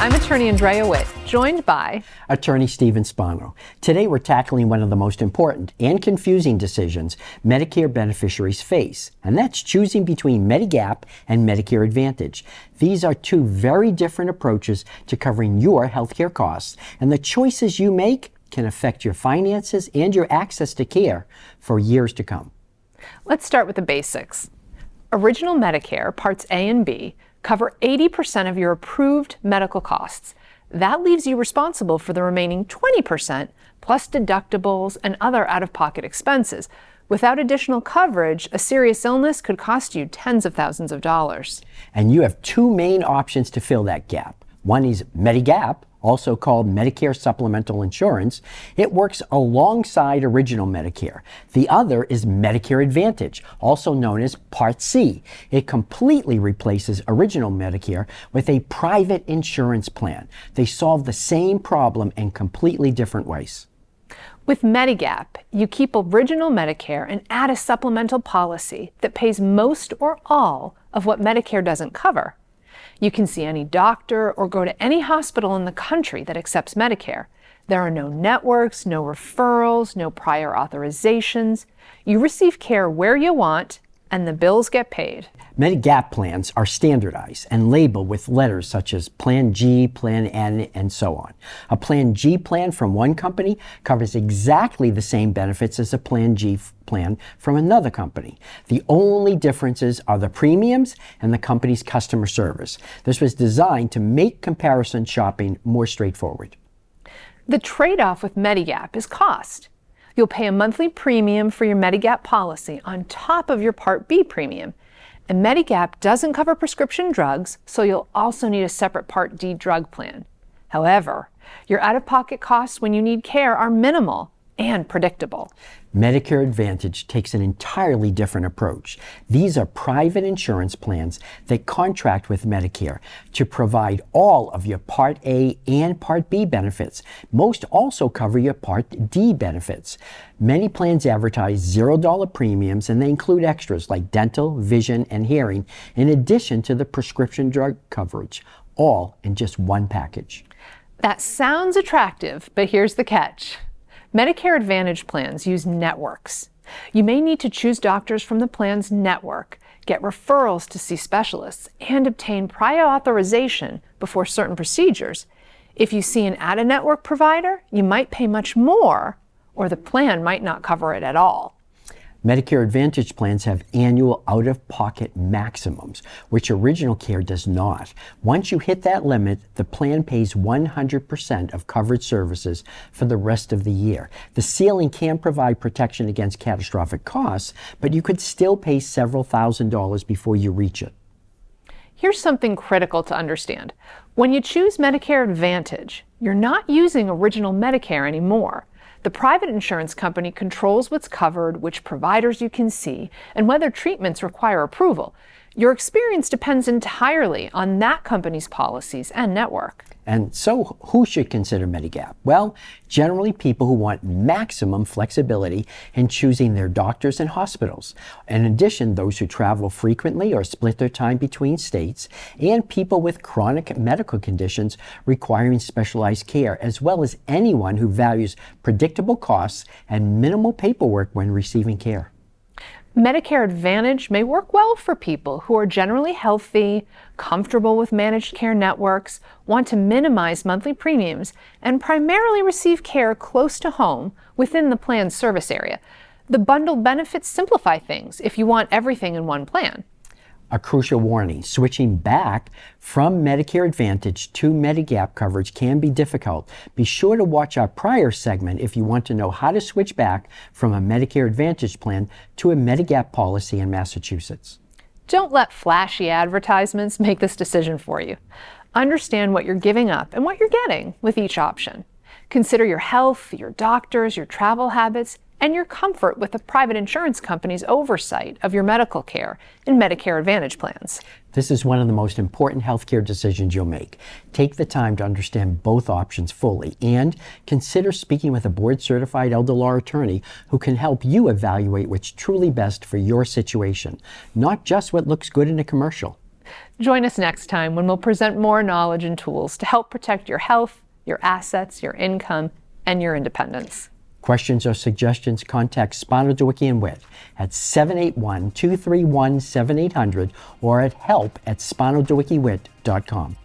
I'm attorney Andrea Witt, joined by attorney Stephen Spano. Today we're tackling one of the most important and confusing decisions Medicare beneficiaries face, and that's choosing between Medigap and Medicare Advantage. These are two very different approaches to covering your healthcare costs, and the choices you make can affect your finances and your access to care for years to come. Let's start with the basics. Original Medicare, Parts A and B, cover 80% of your approved medical costs. That leaves you responsible for the remaining 20%, plus deductibles and other out-of-pocket expenses. Without additional coverage, a serious illness could cost you tens of thousands of dollars. And you have two main options to fill that gap. One is Medigap, also called Medicare Supplemental Insurance. It works alongside Original Medicare. The other is Medicare Advantage, also known as Part C. It completely replaces Original Medicare with a private insurance plan. They solve the same problem in completely different ways. With Medigap, you keep Original Medicare and add a supplemental policy that pays most or all of what Medicare doesn't cover. You can see any doctor or go to any hospital in the country that accepts Medicare. There are no networks, no referrals, no prior authorizations. You receive care where you want, and the bills get paid. Medigap plans are standardized and labeled with letters such as Plan G, Plan N, and so on. A Plan G plan from one company covers exactly the same benefits as a Plan G plan from another company. The only differences are the premiums and the company's customer service. This was designed to make comparison shopping more straightforward. The trade-off with Medigap is cost. You'll pay a monthly premium for your Medigap policy on top of your Part B premium. And Medigap doesn't cover prescription drugs, so you'll also need a separate Part D drug plan. However, your out-of-pocket costs when you need care are minimal and predictable. Medicare Advantage takes an entirely different approach. These are private insurance plans that contract with Medicare to provide all of your Part A and Part B benefits. Most also cover your Part D benefits. Many plans advertise $0 premiums, and they include extras like dental, vision, and hearing, in addition to the prescription drug coverage, all in just one package. That sounds attractive, but here's the catch. Medicare Advantage plans use networks. You may need to choose doctors from the plan's network, get referrals to see specialists, and obtain prior authorization before certain procedures. If you see an out-of-network provider, you might pay much more, or the plan might not cover it at all. Medicare Advantage plans have annual out-of-pocket maximums, which Original Care does not. Once you hit that limit, the plan pays 100% of covered services for the rest of the year. The ceiling can provide protection against catastrophic costs, but you could still pay several $1,000s before you reach it. Here's something critical to understand. When you choose Medicare Advantage, you're not using Original Medicare anymore. The private insurance company controls what's covered, which providers you can see, and whether treatments require approval. Your experience depends entirely on that company's policies and network. And so who should consider Medigap? Well, generally people who want maximum flexibility in choosing their doctors and hospitals. In addition, those who travel frequently or split their time between states, and people with chronic medical conditions requiring specialized care, as well as anyone who values predictable costs and minimal paperwork when receiving care. Medicare Advantage may work well for people who are generally healthy, comfortable with managed care networks, want to minimize monthly premiums, and primarily receive care close to home within the plan's service area. The bundled benefits simplify things if you want everything in one plan. A crucial warning: switching back from Medicare Advantage to Medigap coverage can be difficult. Be sure to watch our prior segment if you want to know how to switch back from a Medicare Advantage plan to a Medigap policy in Massachusetts. Don't let flashy advertisements make this decision for you. Understand what you're giving up and what you're getting with each option. Consider your health, your doctors, your travel habits, and your comfort with the private insurance company's oversight of your medical care in Medicare Advantage plans. This is one of the most important healthcare decisions you'll make. Take the time to understand both options fully and consider speaking with a board-certified elder law attorney who can help you evaluate what's truly best for your situation, not just what looks good in a commercial. Join us next time when we'll present more knowledge and tools to help protect your health, your assets, your income, and your independence. Questions or suggestions, contact Spinal Dwicky & Witt at 781-231-7800 or at help@spinaldwickywitt.com.